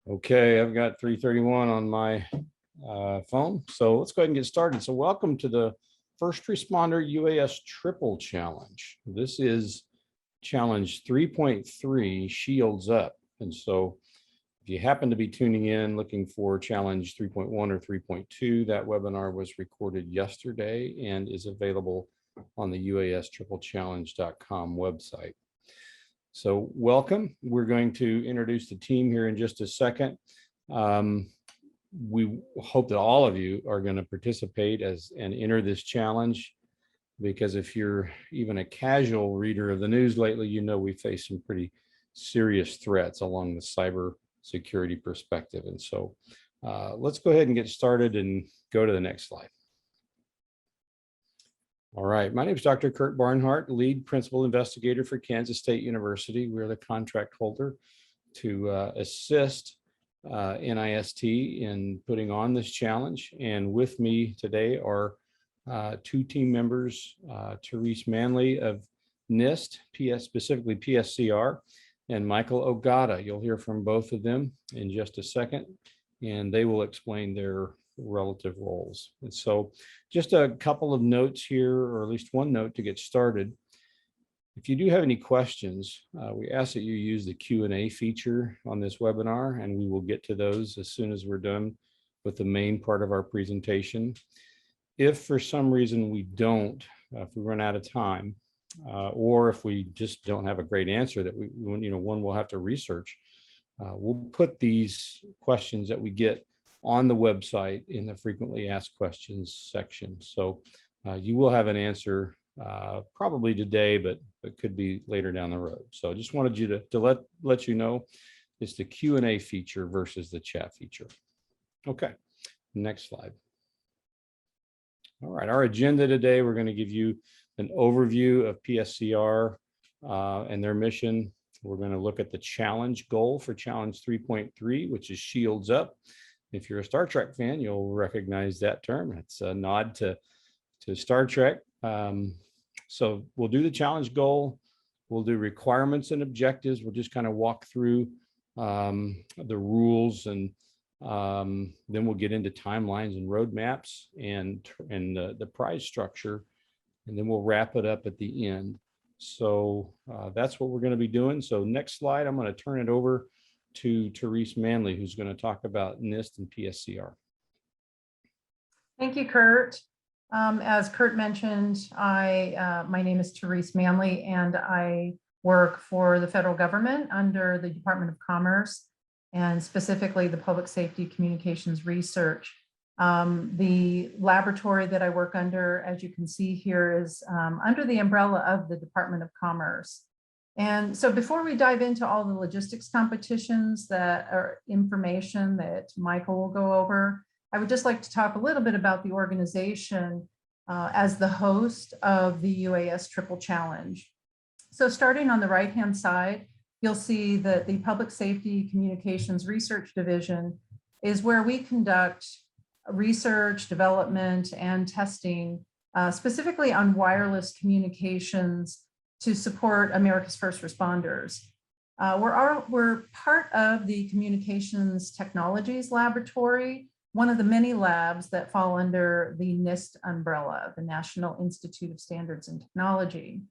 Okay, I've got 3:31 on my phone, so let's go ahead and get started. So welcome to the First Responder UAS Triple Challenge. This is Challenge 3.3, Shields Up. And so if you happen to be tuning in looking for Challenge 3.1 or 3.2, that webinar was recorded yesterday and is available on the UASTripleChallenge.com website. So welcome. We're going to introduce the team here in just a second. We hope that all of you are going to participate and enter this challenge, because if you're even a casual reader of the news lately, you know we face some pretty serious threats along the cyber security perspective. And so let's go ahead and get started and go to the next slide. All right, my name is Dr. Kurt Barnhart, lead principal investigator for Kansas State University. We're the contract holder to assist NIST in putting on this challenge. And with me today are two team members, Therese Manley of NIST, specifically PSCR, and Michael Ogata. You'll hear from both of them in just a second, and they will explain their relative roles. And so just a couple of notes here, or at least one note to get started. If you do have any questions, we ask that you use the Q&A feature on this webinar, and we will get to those as soon as we're done with the main part of our presentation. If for some reason we don't, if we run out of time, or if we just don't have a great answer that one we'll have to research, we'll put these questions that we get on the website in the frequently asked questions section. So you will have an answer probably today, but it could be later down the road. So I just wanted you to let you know it's the Q&A feature versus the chat feature. Okay, next slide. All right, our agenda today, we're going to give you an overview of PSCR and their mission. We're going to look at the challenge goal for Challenge 3.3, which is Shields Up. If you're a Star Trek fan, you'll recognize that term. It's a nod to Star Trek. So we'll do the challenge goal. We'll do requirements and objectives. We'll just kind of walk through the rules, and then we'll get into timelines and roadmaps and the prize structure, and then we'll wrap it up at the end. So that's what we're going to be doing. So next slide, I'm going to turn it over to Therese Manley, who's going to talk about NIST and PSCR. Thank you, Kurt. As Kurt mentioned, my name is Therese Manley, and I work for the federal government under the Department of Commerce, and specifically the Public Safety Communications Research. The laboratory that I work under, as you can see here, is under the umbrella of the Department of Commerce. And so before we dive into all the logistics competitions that are information that Michael will go over, I would just like to talk a little bit about the organization as the host of the UAS Triple Challenge. So starting on the right-hand side, you'll see that the Public Safety Communications Research Division is where we conduct research, development, and testing specifically on wireless communications to support America's first responders. We're part of the Communications Technologies Laboratory, one of the many labs that fall under the NIST umbrella, the National Institute of Standards and Technology.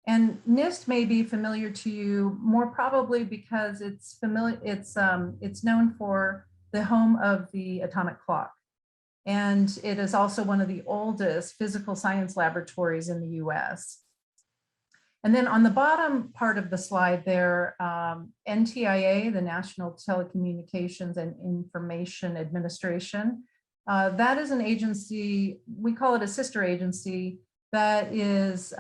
And NIST may be familiar to you more probably because it's known for the home of the atomic clock. And it is also one of the oldest physical science laboratories in the US. And then on the bottom part of the slide there, NTIA, the National Telecommunications and Information Administration, that is an agency, we call it a sister agency, that is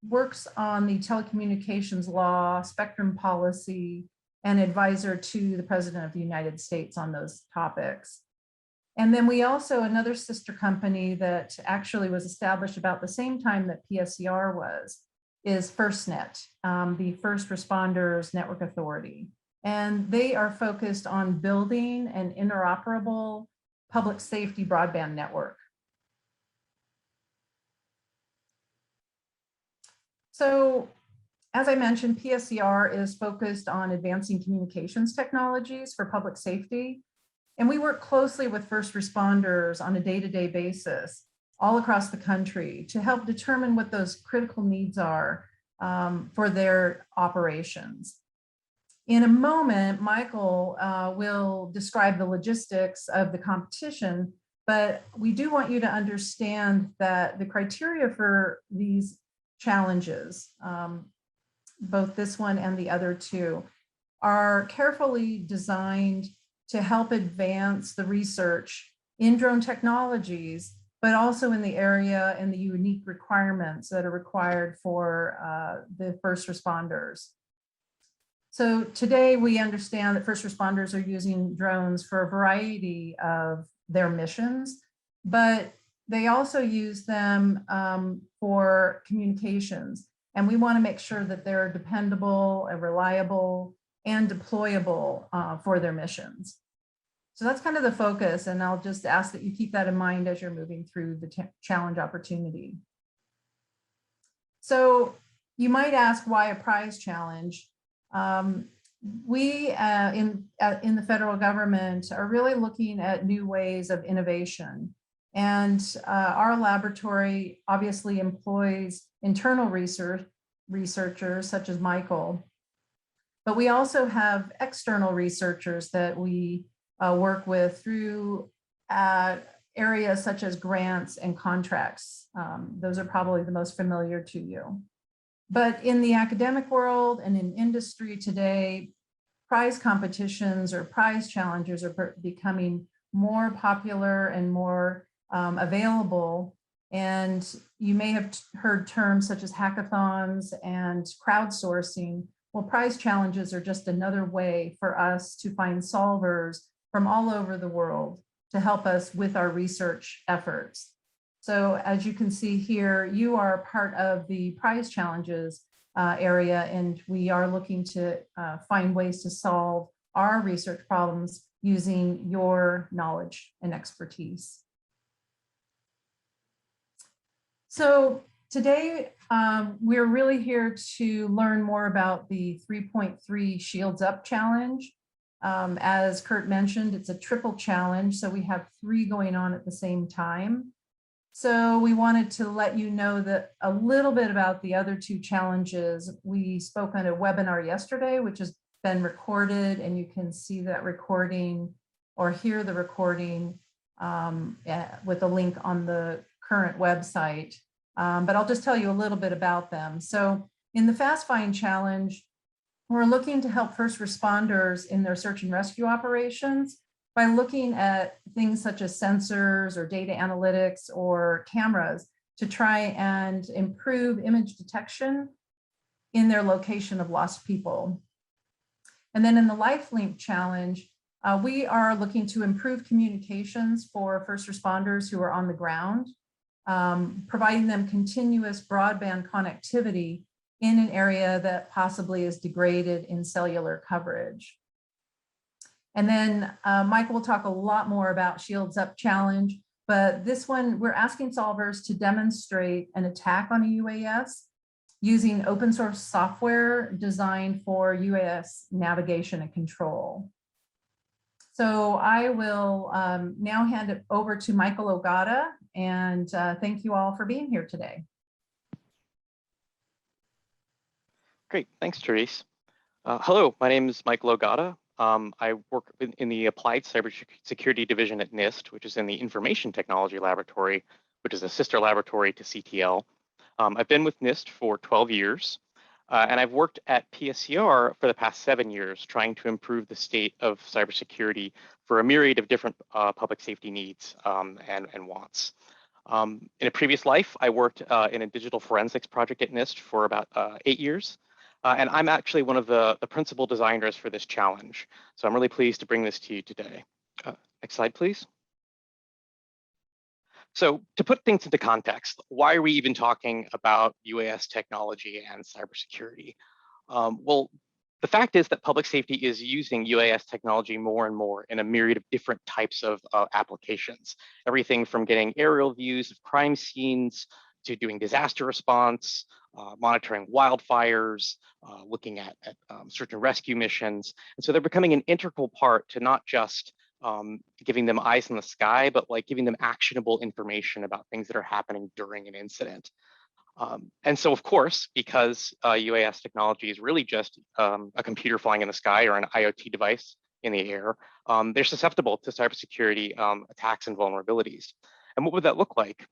works on the telecommunications law, spectrum policy, and advisor to the President of the United States on those topics. And then we also, another sister company that actually was established about the same time that PSCR was, is Firstnet, the First Responders Network Authority. And they are focused on building an interoperable public safety broadband network. So As I mentioned, PSCR is focused on advancing communications technologies for public safety. And we work closely with first responders on a day-to-day basis all across the country to help determine what those critical needs are for their operations. In a moment, Michael will describe the logistics of the competition, but we do want you to understand that the criteria for these challenges, both this one and the other two, are carefully designed to help advance the research in drone technologies, but also in the area and the unique requirements that are required for the first responders. So today we understand that first responders are using drones for a variety of their missions, but they also use them for communications. And we want to make sure that they're dependable and reliable and deployable for their missions. So that's kind of the focus, and I'll just ask that you keep that in mind as you're moving through the challenge opportunity. So you might ask, why a prize challenge? We in the federal government are really looking at new ways of innovation. And our laboratory obviously employs internal researchers such as Michael, but we also have external researchers that we work with through areas such as grants and contracts. Those are probably the most familiar to you. But in the academic world and in industry today, prize competitions or prize challenges are becoming more popular and more available. And you may have heard terms such as hackathons and crowdsourcing. Well, prize challenges are just another way for us to find solvers from all over the world to help us with our research efforts. So as you can see here, you are part of the prize challenges area, and we are looking to find ways to solve our research problems using your knowledge and expertise. So today, we're really here to learn more about the 3.3 Shields Up Challenge. As Kurt mentioned, it's a triple challenge, so we have 3 going on at the same time. So we wanted to let you know that a little bit about the other 2 challenges. We spoke on a webinar yesterday, which has been recorded, and you can see that recording or hear the recording with a link on the current website. But I'll just tell you a little bit about them. So in the Fast Find Challenge, we're looking to help first responders in their search and rescue operations by looking at things such as sensors or data analytics or cameras to try and improve image detection in their location of lost people. And then in the Lifelink Challenge, we are looking to improve communications for first responders who are on the ground, providing them continuous broadband connectivity in an area that possibly is degraded in cellular coverage. And then Michael will talk a lot more about Shields Up Challenge, but this one, we're asking solvers to demonstrate an attack on a UAS using open source software designed for UAS navigation and control. So I will now hand it over to Michael Ogata, and thank you all for being here today. Great, thanks, Therese. Hello, my name is Michael Ogata. I work in the Applied Cybersecurity Division at NIST, which is in the Information Technology Laboratory, which is a sister laboratory to CTL. I've been with NIST for 12 years, and I've worked at PSCR for the past 7 years, trying to improve the state of cybersecurity for a myriad of different public safety needs and wants. In a previous life, I worked in a digital forensics project at NIST for about 8 years. And I'm actually one of the principal designers for this challenge. So I'm really pleased to bring this to you today. Next slide, please. So to put things into context, why are we even talking about UAS technology and cybersecurity? Well, the fact is that public safety is using UAS technology more and more in a myriad of different types of applications. Everything from getting aerial views of crime scenes to doing disaster response, monitoring wildfires, looking at search and rescue missions. And so they're becoming an integral part to not just giving them eyes in the sky, but like giving them actionable information about things that are happening during an incident. And so, of course, because UAS technology is really just a computer flying in the sky or an IoT device in the air, they're susceptible to cybersecurity attacks and vulnerabilities. And what would that look like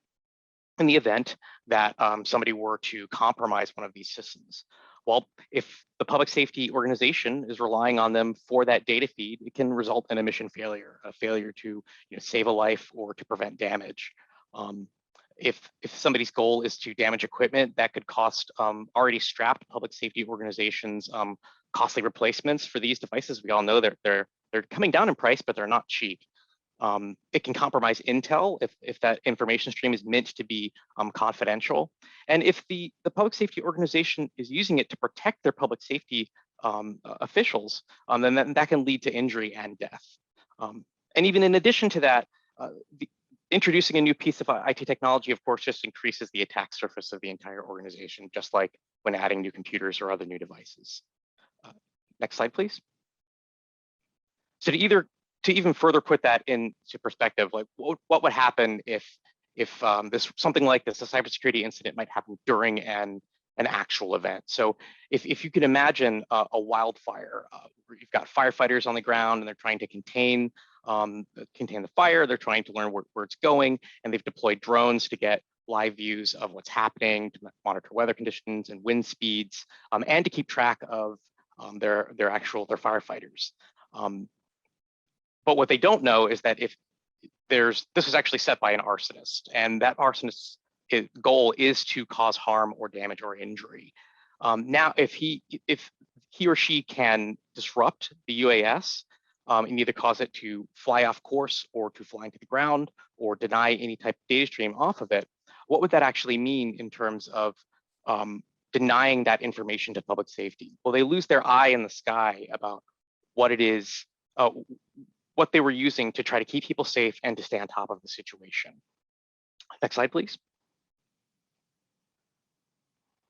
in the event that somebody were to compromise one of these systems? Well, if the public safety organization is relying on them for that data feed, it can result in a mission failure, a failure to save a life or to prevent damage. If somebody's goal is to damage equipment, that could cost already strapped public safety organizations costly replacements for these devices. We all know they're coming down in price, but they're not cheap. It can compromise intel if that information stream is meant to be confidential. And if the public safety organization is using it to protect their public safety officials, then that can lead to injury and death. And even in addition to that, introducing a new piece of IT technology, of course, just increases the attack surface of the entire organization, just like when adding new computers or other new devices. Next slide, please. So to even further put that into perspective, like what would happen if something like this, a cybersecurity incident, might happen during an actual event? So if you can imagine a wildfire, where you've got firefighters on the ground and they're trying to contain the fire, they're trying to learn where it's going, and they've deployed drones to get live views of what's happening, to monitor weather conditions and wind speeds, and to keep track of their firefighters. But what they don't know is that this was actually set by an arsonist, and that arsonist's goal is to cause harm or damage or injury. Now, if he or she can disrupt the UAS and either cause it to fly off course or to fly into the ground or deny any type of data stream off of it, what would that actually mean in terms of denying that information to public safety? Well, they lose their eye in the sky about what it is, what they were using to try to keep people safe and to stay on top of the situation. Next slide, please.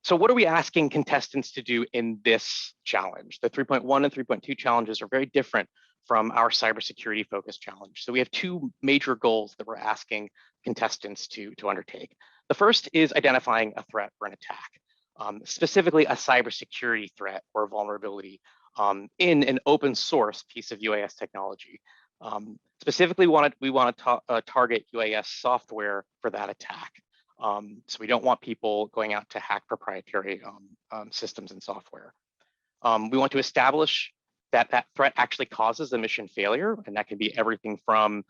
So what are we asking contestants to do in this challenge? The 3.1 and 3.2 challenges are very different from our cybersecurity focused challenge. So we have two major goals that we're asking contestants to undertake. The first is identifying a threat or an attack, specifically a cybersecurity threat or vulnerability in an open source piece of UAS technology. Specifically, we want to target UAS software for that attack. So we don't want people going out to hack proprietary systems and software. We want to establish that threat actually causes a mission failure, and that can be everything from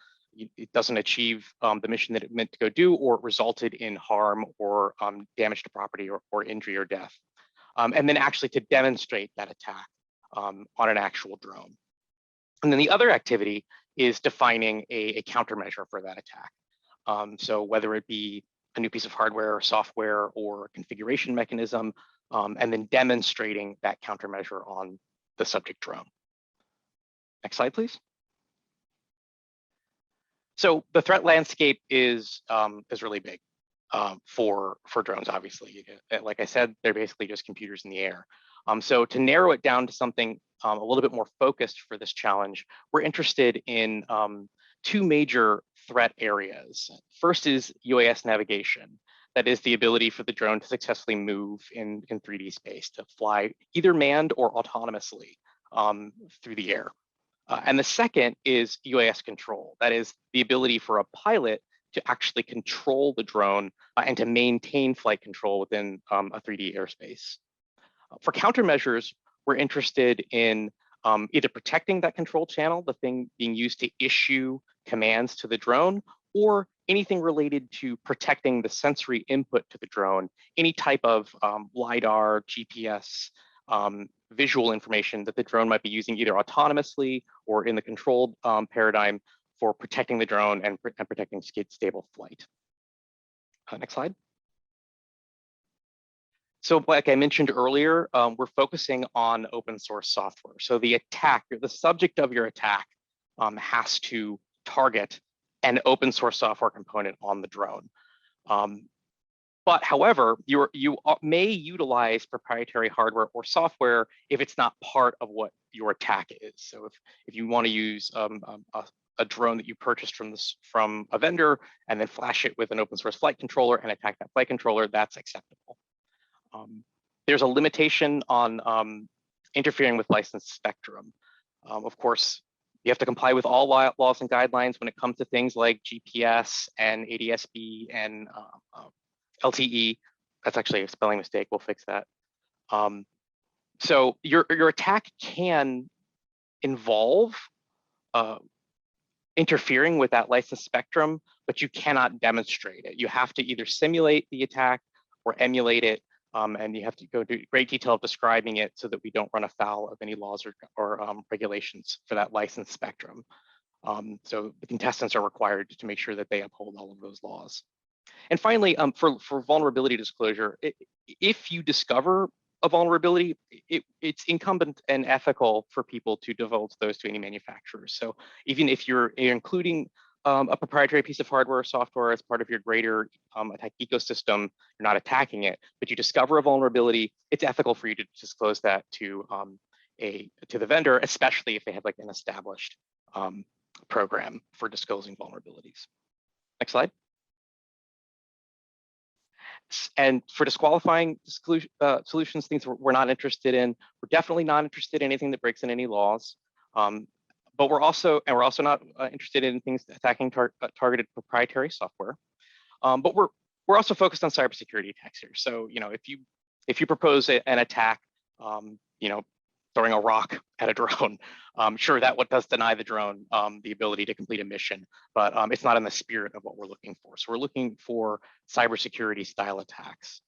it doesn't achieve the mission that it meant to go do, or it resulted in harm or damage to property or injury or death. And then actually to demonstrate that attack on an actual drone. And then the other activity is defining a countermeasure for that attack. So whether it be a new piece of hardware or software or configuration mechanism, and then demonstrating that countermeasure on the subject drone. Next slide, please. So the threat landscape is really big for drones, obviously. Like I said, they're basically just computers in the air. So to narrow it down to something a little bit more focused for this challenge, we're interested in two major threat areas. First is UAS navigation. That is the ability for the drone to successfully move in 3D space, to fly either manned or autonomously through the air. And the second is UAS control. That is the ability for a pilot to actually control the drone and to maintain flight control within a 3D airspace. For countermeasures, we're interested in either protecting that control channel, the thing being used to issue commands to the drone, or anything related to protecting the sensory input to the drone, any type of LiDAR, GPS, visual information that the drone might be using either autonomously or in the controlled paradigm for protecting the drone and protecting stable flight. Next slide. So like I mentioned earlier, we're focusing on open source software. So the subject of your attack has to target an open source software component on the drone. But however, you may utilize proprietary hardware or software if it's not part of what your attack is. So if you want to use a drone that you purchased from a vendor and then flash it with an open source flight controller and attack that flight controller, that's acceptable. There's a limitation on interfering with licensed spectrum. Of course, you have to comply with all laws and guidelines when it comes to things like GPS and ADS-B and LTE. That's actually a spelling mistake. We'll fix that. So your attack can involve interfering with that licensed spectrum, but you cannot demonstrate it. You have to either simulate the attack or emulate it, and you have to go to great detail of describing it so that we don't run afoul of any laws or regulations for that licensed spectrum. So the contestants are required to make sure that they uphold all of those laws. And finally, for vulnerability disclosure, if you discover a vulnerability, it's incumbent and ethical for people to divulge those to any manufacturers. So even if you're including a proprietary piece of hardware or software as part of your greater attack ecosystem, you're not attacking it, but you discover a vulnerability, it's ethical for you to disclose that to the vendor, especially if they have like an established program for disclosing vulnerabilities. Next slide. And for disqualifying solutions, things we're not interested in. We're definitely not interested in anything that breaks in any laws. But we're also not interested in things attacking targeted proprietary software. But we're also focused on cybersecurity attacks here. So if you propose an attack, throwing a rock at a drone, sure, that what does deny the drone the ability to complete a mission, but it's not in the spirit of what we're looking for. So we're looking for cybersecurity style attacks.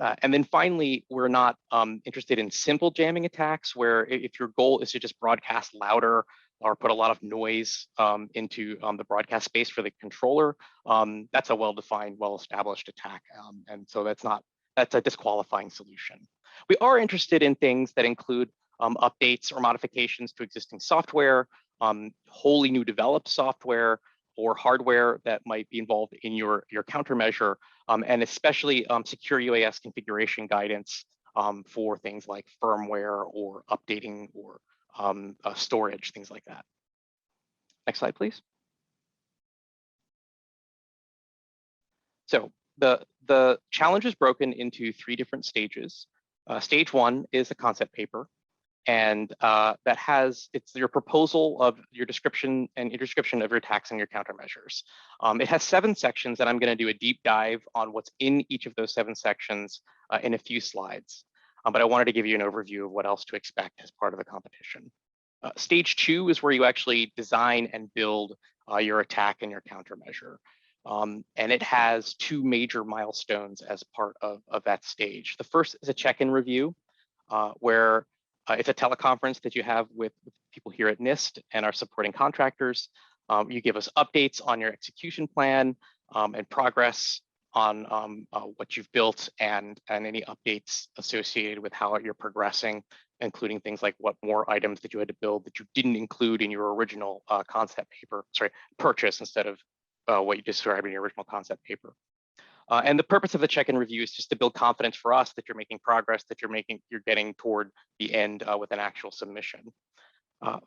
And then finally, we're not interested in simple jamming attacks where if your goal is to just broadcast louder or put a lot of noise into the broadcast space for the controller, that's a well-defined, well-established attack. And so that's a disqualifying solution. We are interested in things that include updates or modifications to existing software, wholly new developed software or hardware that might be involved in your countermeasure, and especially secure UAS configuration guidance for things like firmware or updating or storage, things like that. Next slide, please. So the challenge is broken into 3 different stages. Stage 1 is a concept paper. And it's your proposal of your description and your description of your attacks and your countermeasures. It has 7 sections, and I'm going to do a deep dive on what's in each of those 7 sections in a few slides. But I wanted to give you an overview of what else to expect as part of the competition. Stage 2 is where you actually design and build your attack and your countermeasure. And it has 2 major milestones as part of that stage. The first is a check-in review, where it's a teleconference that you have with people here at NIST and our supporting contractors. You give us updates on your execution plan and progress on what you've built and any updates associated with how you're progressing, including things like what more items that you had to build that you didn't include in your original purchase instead of what you described in your original concept paper. And the purpose of the check-in review is just to build confidence for us that you're making progress, that you're getting toward the end with an actual submission.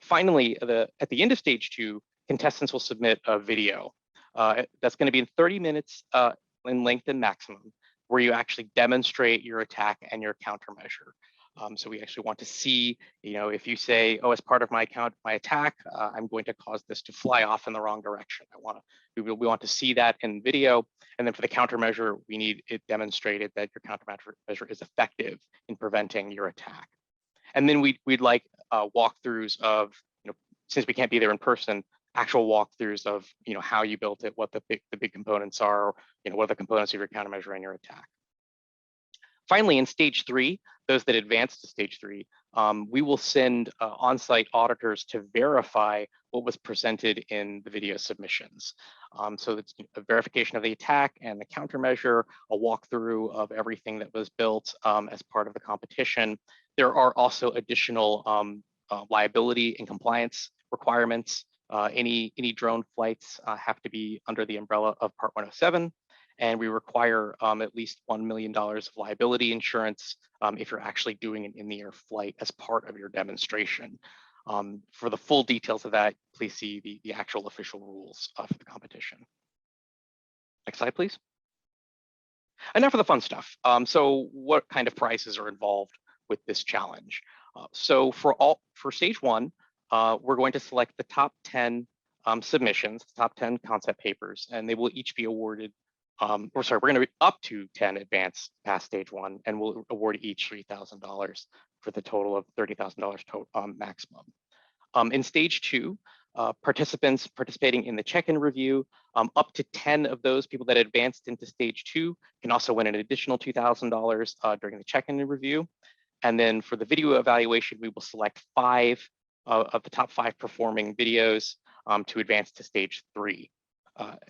Finally, at the end of stage 2, contestants will submit a video. That's going to be in 30 minutes in length and maximum, where you actually demonstrate your attack and your countermeasure. So we actually want to see, if you say, oh, as part of my attack, I'm going to cause this to fly off in the wrong direction. We want to see that in video. And then for the countermeasure, we need it demonstrated that your countermeasure is effective in preventing your attack. And then we'd like walkthroughs of, since we can't be there in person, actual walkthroughs of, how you built it, what the big components are, what are the components of your countermeasure and your attack. Finally, in stage 3, those that advance to stage 3, we will send on-site auditors to verify what was presented in the video submissions. So it's a verification of the attack and the countermeasure, a walkthrough of everything that was built as part of the competition. There are also additional liability and compliance requirements. Any drone flights have to be under the umbrella of Part 107. and we require at least $1 million of liability insurance if you're actually doing an in-the-air flight as part of your demonstration. For the full details of that, please see the actual official rules for the competition. Next slide, please. And now for the fun stuff. So what kind of prizes are involved with this challenge? So for stage one, we're going to select the top 10 submissions, the top 10 concept papers, and they will each be awarded, we're going to be up to 10 advanced past stage one, and we'll award each $3,000 for the total of $30,000 maximum. In stage two, participants participating in the check-in review, up to 10 of those people that advanced into stage two can also win an additional $2,000 during the check-in review. And then for the video evaluation, we will select 5 of the top 5 performing videos to advance to stage 3.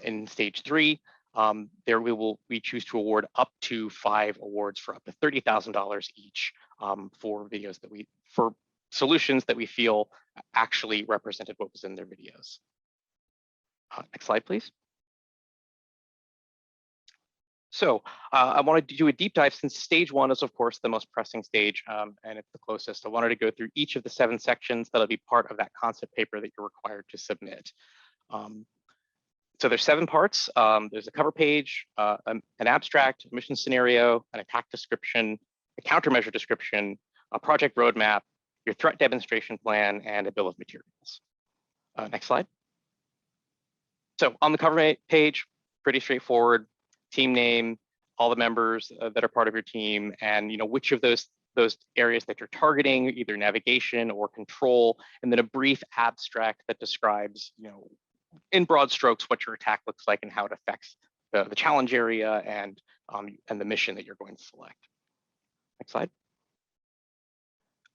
In stage 3, there we choose to award up to 5 awards for up to $30,000 each for videos for solutions that we feel actually represented what was in their videos. Next slide, please. So I wanted to do a deep dive since stage one is, of course, the most pressing stage and it's the closest. I wanted to go through each of the 7 sections that'll be part of that concept paper that you're required to submit. So there's 7 parts. There's a cover page, an abstract, a mission scenario, an attack description, a countermeasure description, a project roadmap, your threat demonstration plan, and a bill of materials. Next slide. So on the cover page, pretty straightforward. Team name, all the members that are part of your team, and which of those areas that you're targeting, either navigation or control, and then a brief abstract that describes, in broad strokes, what your attack looks like and how it affects the challenge area and the mission that you're going to select. Next slide.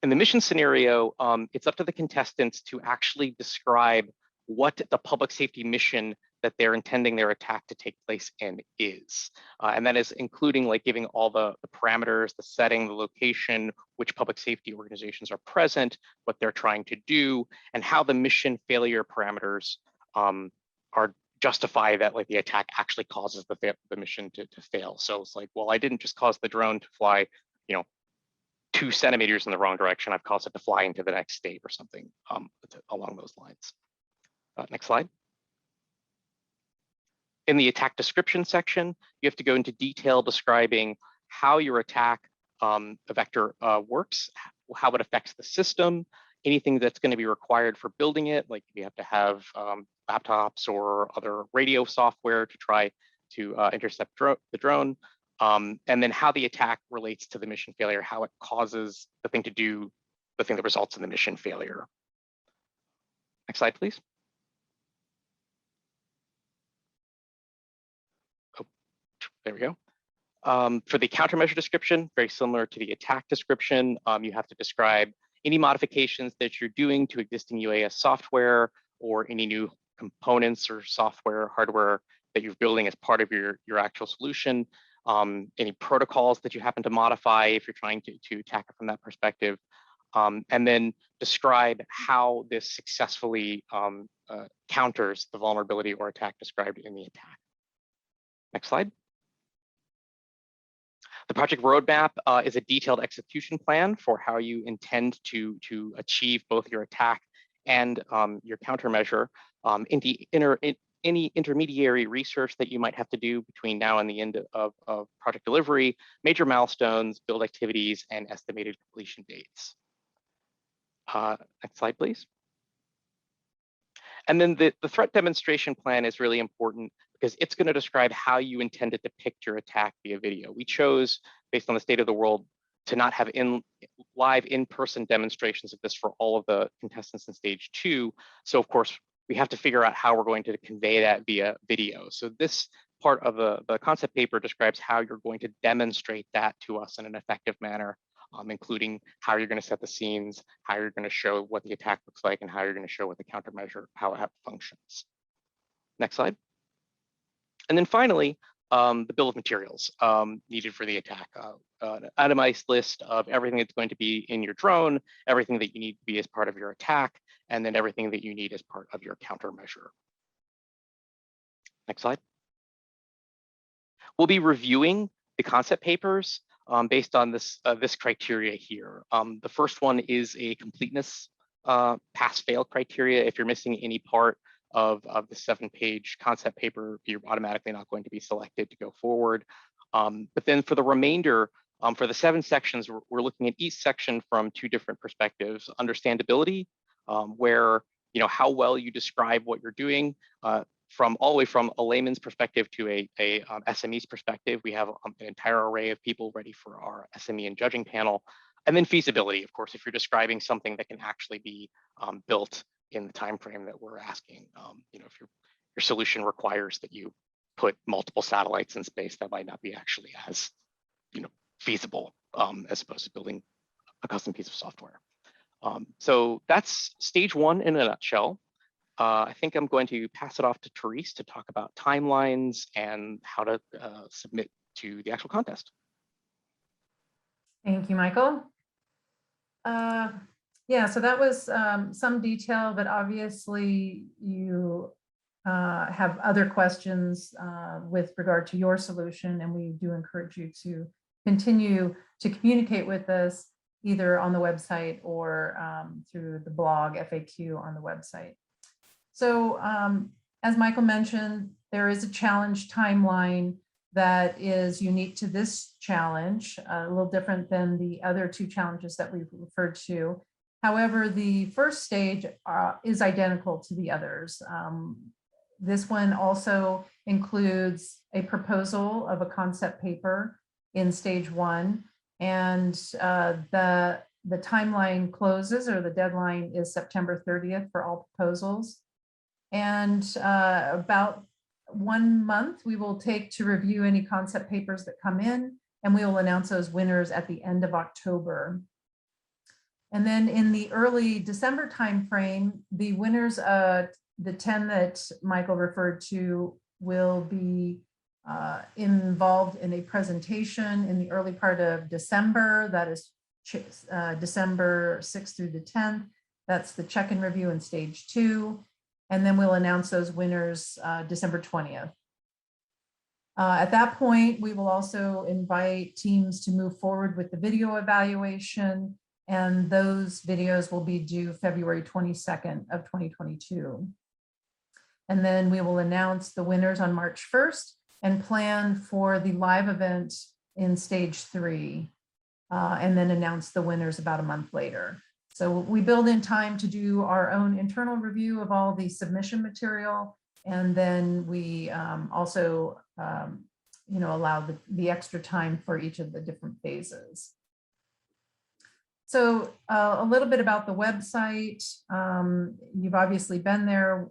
In the mission scenario, it's up to the contestants to actually describe what the public safety mission that they're intending their attack to take place in is. And that is including giving all the parameters, the setting, the location, which public safety organizations are present, what they're trying to do, and how the mission failure parameters are justify that the attack actually causes the mission to fail. So it's well, I didn't just cause the drone to fly, 2 centimeters in the wrong direction. I've caused it to fly into the next state or something along those lines. Next slide. In the attack description section, you have to go into detail describing how your attack vector works, how it affects the system, anything that's going to be required for building it, like you have to have laptops or other radio software to try to intercept the drone, and then how the attack relates to the mission failure, how it causes the thing to do the thing that results in the mission failure. Next slide, please. There we go. For the countermeasure description, very similar to the attack description, you have to describe any modifications that you're doing to existing UAS software or any new components or software, hardware that you're building as part of your actual solution, any protocols that you happen to modify if you're trying to attack it from that perspective, and then describe how this successfully counters the vulnerability or attack described in the attack. Next slide. The project roadmap is a detailed execution plan for how you intend to achieve both your attack and your countermeasure. Any intermediary research that you might have to do between now and the end of project delivery, major milestones, build activities, and estimated completion dates. Next slide, please. And then the threat demonstration plan is really important because it's going to describe how you intend to depict your attack via video. We chose, based on the state of the world, to not have live in-person demonstrations of this for all of the contestants in stage 2. So of course, we have to figure out how we're going to convey that via video. So this part of the concept paper describes how you're going to demonstrate that to us in an effective manner, including how you're going to set the scenes, how you're going to show what the attack looks like, and how you're going to show what the countermeasure, how it functions. Next slide. And then finally, the bill of materials needed for the attack. An itemized list of everything that's going to be in your drone, everything that you need to be as part of your attack, and then everything that you need as part of your countermeasure. Next slide. We'll be reviewing the concept papers based on this criteria here. The first one is a completeness pass-fail criteria. If you're missing any part of the 7-page concept paper, you're automatically not going to be selected to go forward. But then for the remainder, for the 7 sections, we're looking at each section from 2 different perspectives. Understandability, where how well you describe what you're doing, from all the way from a layman's perspective to a SME's perspective. We have an entire array of people ready for our SME and judging panel. And then feasibility, of course, if you're describing something that can actually be built in the time frame that we're asking. If your solution requires that you put multiple satellites in space, that might not be actually as feasible as opposed to building a custom piece of software. So that's stage 1 in a nutshell. I think I'm going to pass it off to Therese to talk about timelines and how to submit to the actual contest. Thank you, Michael. Yeah, so that was some detail, but obviously you have other questions with regard to your solution, and we do encourage you to continue to communicate with us either on the website or through the blog FAQ on the website. So as Michael mentioned, there is a challenge timeline that is unique to this challenge, a little different than the other 2 challenges that we've referred to. However, the first stage is identical to the others. This one also includes a proposal of a concept paper in stage 1, and the timeline closes, or the deadline is September 30th for all proposals. And about 1 month we will take to review any concept papers that come in, and we will announce those winners at the end of October. And then in the early December timeframe, the winners, the 10 that Michael referred to, will be involved in a presentation in the early part of December. That is December 6th through the 10th. That's the check-in review in stage 2. And then we'll announce those winners December 20th. At that point, we will also invite teams to move forward with the video evaluation, and those videos will be due February 22nd of 2022. And then we will announce the winners on March 1st and plan for the live event in stage 3, and then announce the winners about a month later. So we build in time to do our own internal review of all the submission material, and then we also allow the extra time for each of the different phases. So a little bit about the website. You've obviously been there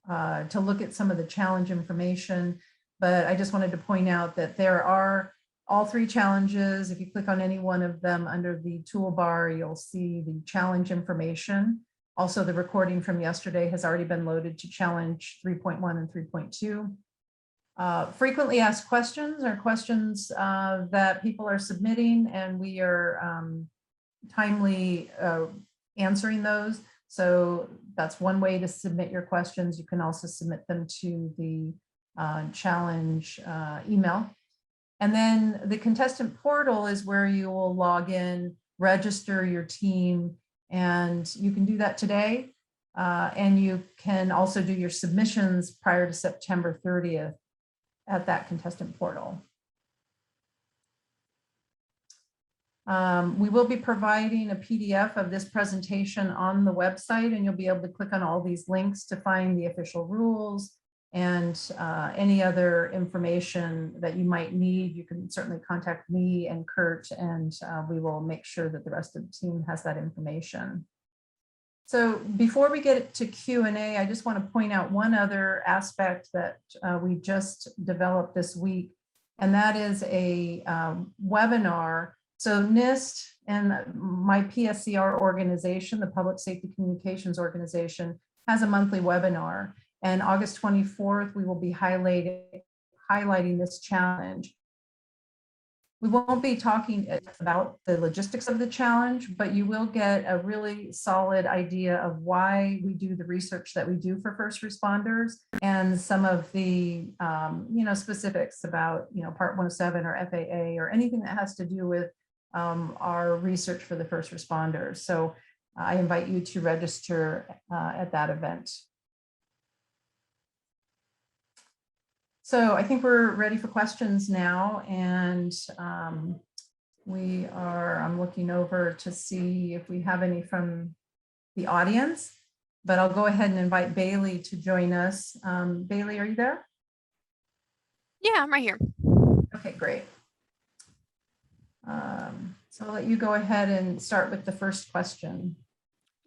to look at some of the challenge information, but I just wanted to point out that there are all 3 challenges. If you click on any one of them under the toolbar, you'll see the challenge information. Also, the recording from yesterday has already been loaded to challenge 3.1 and 3.2. Frequently asked questions are questions that people are submitting, and we are timely answering those. So that's one way to submit your questions. You can also submit them to the challenge email. And then the contestant portal is where you will log in, register your team, and you can do that today. And you can also do your submissions prior to September 30th at that contestant portal. We will be providing a PDF of this presentation on the website, and you'll be able to click on all these links to find the official rules and any other information that you might need. You can certainly contact me and Kurt, and we will make sure that the rest of the team has that information. So before we get to Q&A, I just want to point out one other aspect that we just developed this week, and that is a webinar. So NIST and my PSCR organization, the Public Safety Communications Organization, has a monthly webinar. And August 24th, we will be highlighting this challenge. We won't be talking about the logistics of the challenge, but you will get a really solid idea of why we do the research that we do for first responders and some of the specifics about Part 107 or FAA or anything that has to do with our research for the first responders. So I invite you to register at that event. So I think we're ready for questions now, and I'm looking over to see if we have any from the audience, but I'll go ahead and invite Bailey to join us. Bailey, are you there? Yeah, I'm right here. Okay, great. So I'll let you go ahead and start with the first question.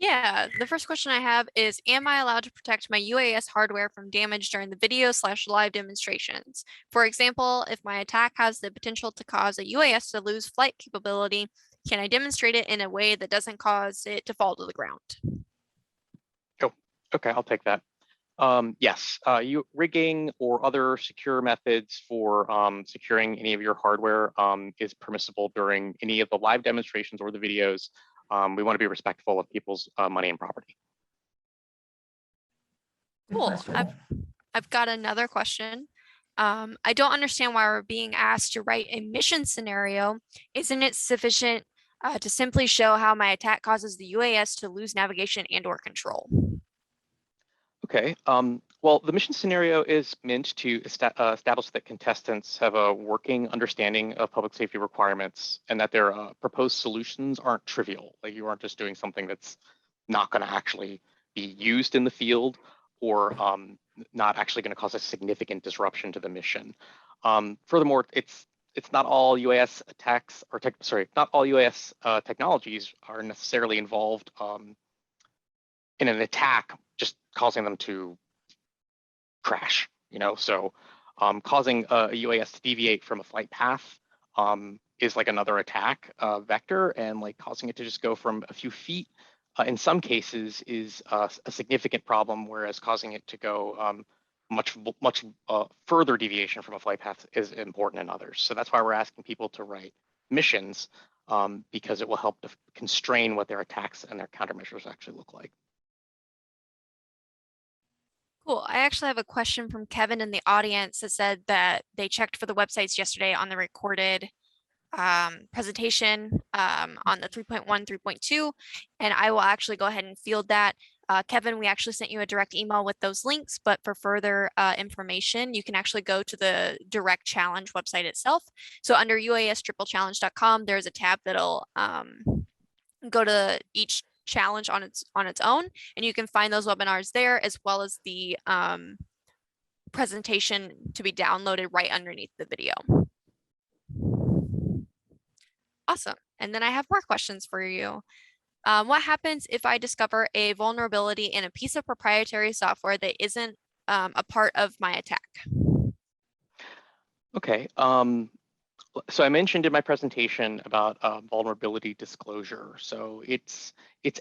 Yeah, the first question I have is, am I allowed to protect my UAS hardware from damage during the video/live demonstrations? For example, if my attack has the potential to cause a UAS to lose flight capability, can I demonstrate it in a way that doesn't cause it to fall to the ground? Oh, okay, I'll take that. Yes, rigging or other secure methods for securing any of your hardware is permissible during any of the live demonstrations or the videos. We want to be respectful of people's money and property. Cool. I've got another question. I don't understand why we're being asked to write a mission scenario. Isn't it sufficient to simply show how my attack causes the UAS to lose navigation and/or control? Okay, well, the mission scenario is meant to establish that contestants have a working understanding of public safety requirements and that their proposed solutions aren't trivial. Like, you aren't just doing something that's not going to actually be used in the field or not actually going to cause a significant disruption to the mission. Furthermore, it's not all UAS attacks or not all UAS technologies are necessarily involved in an attack just causing them to crash, so causing a UAS to deviate from a flight path is like another attack vector, and like causing it to just go from a few feet in some cases is a significant problem, whereas causing it to go much further deviation from a flight path is important in others. So that's why we're asking people to write missions, because it will help to constrain what their attacks and their countermeasures actually look like. Cool. I actually have a question from Kevin in the audience that said that they checked for the websites yesterday on the recorded presentation on the 3.1, 3.2, and I will actually go ahead and field that. Kevin, we actually sent you a direct email with those links, but for further information, you can actually go to the direct challenge website itself. So under uas-challenge.com, there's a tab that'll go to each challenge on its own, and you can find those webinars there, as well as the presentation to be downloaded right underneath the video. Awesome. And then I have more questions for you. What happens if I discover a vulnerability in a piece of proprietary software that isn't a part of my attack? Okay. So I mentioned in my presentation about vulnerability disclosure. So it's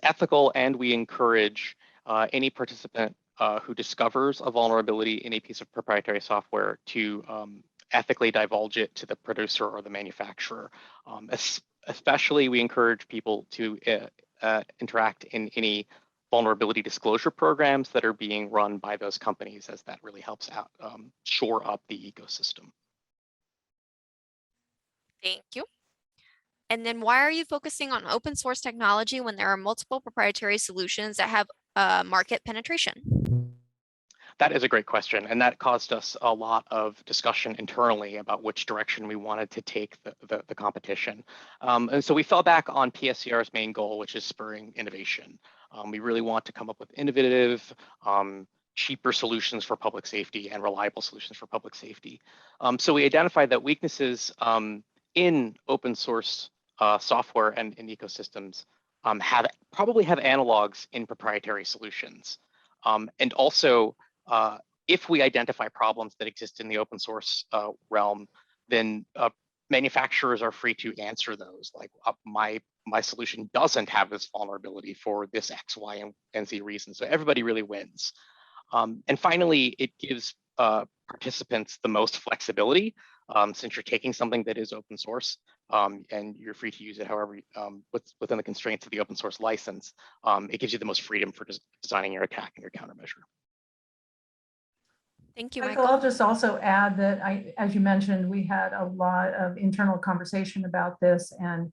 ethical, and we encourage any participant who discovers a vulnerability in a piece of proprietary software to ethically divulge it to the producer or the manufacturer. Especially, we encourage people to interact in any vulnerability disclosure programs that are being run by those companies, as that really helps out shore up the ecosystem. Thank you. And then why are you focusing on open source technology when there are multiple proprietary solutions that have market penetration? That is a great question, and that caused us a lot of discussion internally about which direction we wanted to take the competition. And so we fell back on PSCR's main goal, which is spurring innovation. We really want to come up with innovative, cheaper solutions for public safety and reliable solutions for public safety. So we identified that weaknesses in open source software and in ecosystems probably have analogs in proprietary solutions. And also, if we identify problems that exist in the open source realm, then manufacturers are free to answer those. Like, my solution doesn't have this vulnerability for this X, Y, and Z reason. So everybody really wins. And finally, it gives participants the most flexibility since you're taking something that is open source and you're free to use it however, within the constraints of the open source license, it gives you the most freedom for designing your attack and your countermeasure. Thank you, Michael, Michael. I'll just also add that as you mentioned, we had a lot of internal conversation about this, and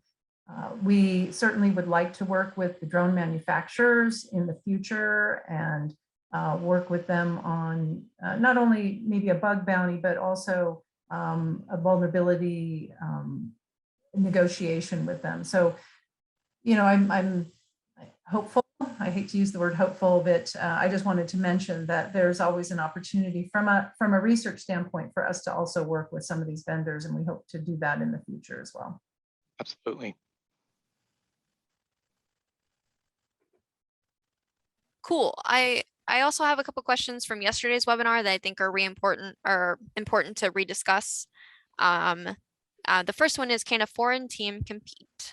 we certainly would like to work with the drone manufacturers in the future and work with them on not only maybe a bug bounty, but also a vulnerability negotiation with them. So, you know, I'm hopeful. I hate to use the word hopeful, but I just wanted to mention that there's always an opportunity from a research standpoint for us to also work with some of these vendors, and we hope to do that in the future as well. Absolutely. Cool. I also have a couple questions from yesterday's webinar that I think are important to rediscuss. The first one is, can a foreign team compete?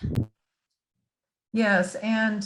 Yes, and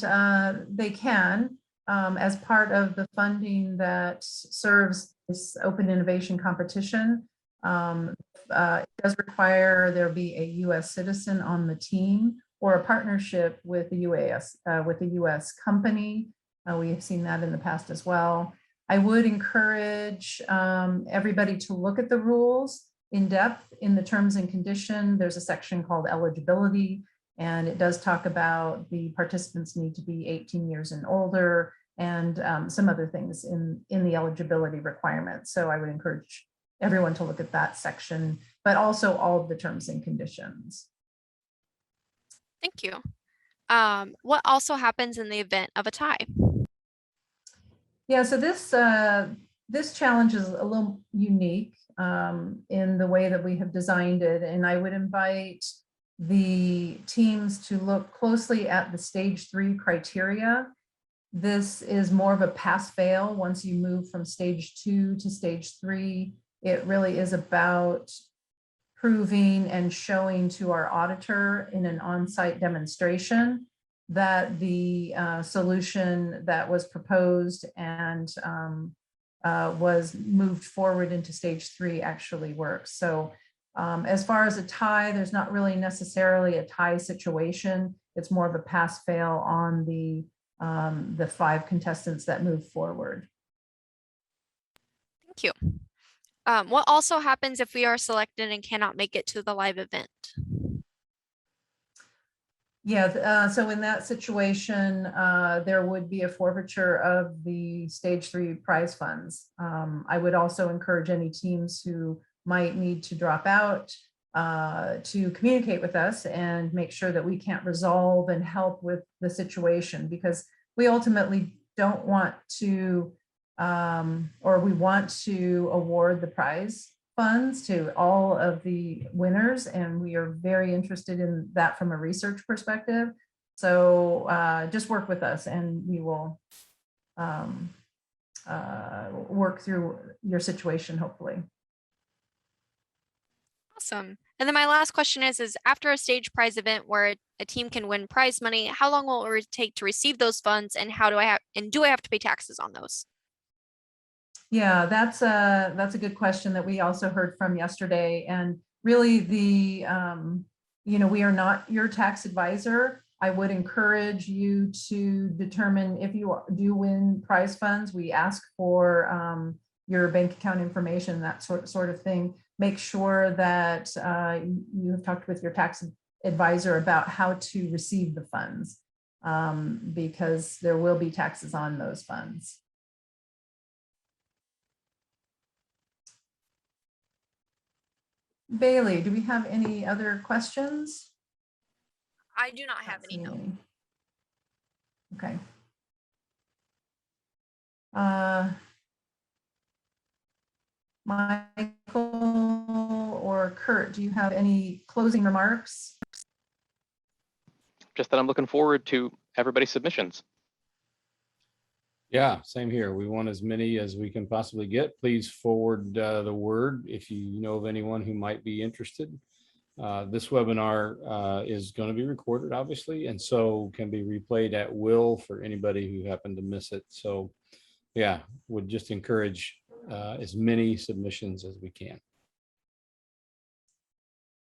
they can, as part of the funding that serves this open innovation competition. It does require there be a US citizen on the team or a partnership with the UAS, with a US company. We have seen that in the past as well. I would encourage everybody to look at the rules in depth in the terms and condition. There's a section called eligibility, and it does talk about the participants need to be 18 years and older, and some other things in the eligibility requirements. So I would encourage everyone to look at that section, but also all of the terms and conditions. Thank you. What also happens in the event of a tie? Yeah, so this challenge is a little unique in the way that we have designed it, and I would invite the teams to look closely at the stage 3 criteria. This is more of a pass-fail. Once you move from stage 2 to stage 3, it really is about proving and showing to our auditor in an on-site demonstration that the solution that was proposed and was moved forward into stage 3 actually works. So as far as a tie, there's not really necessarily a tie situation. It's more of a pass-fail on the 5 contestants that move forward. Thank you. What also happens if we are selected and cannot make it to the live event? Yeah, so in that situation, there would be a forfeiture of the stage 3 prize funds. I would also encourage any teams who might need to drop out to communicate with us and make sure that we can't resolve and help with the situation, because we ultimately don't want to, or we want to award the prize funds to all of the winners, and we are very interested in that from a research perspective. So just work with us and we will work through your situation, hopefully. Awesome. And then my last question is after a stage prize event where a team can win prize money, how long will it take to receive those funds, and do I have to pay taxes on those? Yeah, that's a good question that we also heard from yesterday. And really we are not your tax advisor. I would encourage you to determine if you do win prize funds. We ask for your bank account information, that sort of thing. Make sure that you have talked with your tax advisor about how to receive the funds, because there will be taxes on those funds. Bailey, do we have any other questions? I do not have any, no. Okay. Michael or Kurt, do you have any closing remarks? Just that I'm looking forward to everybody's submissions. Yeah, same here. We want as many as we can possibly get. Please forward the word if you know of anyone who might be interested. This webinar is going to be recorded, obviously, and so can be replayed at will for anybody who happened to miss it. So yeah, would just encourage as many submissions as we can.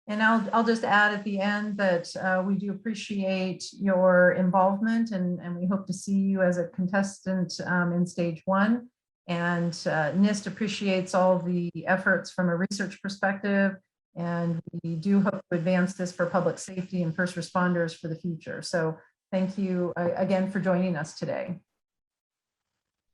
And I'll just add at the end that we do appreciate your involvement, and we hope to see you as a contestant in stage 1. And NIST appreciates all the efforts from a research perspective, and we do hope to advance this for public safety and first responders for the future. So thank you again for joining us today.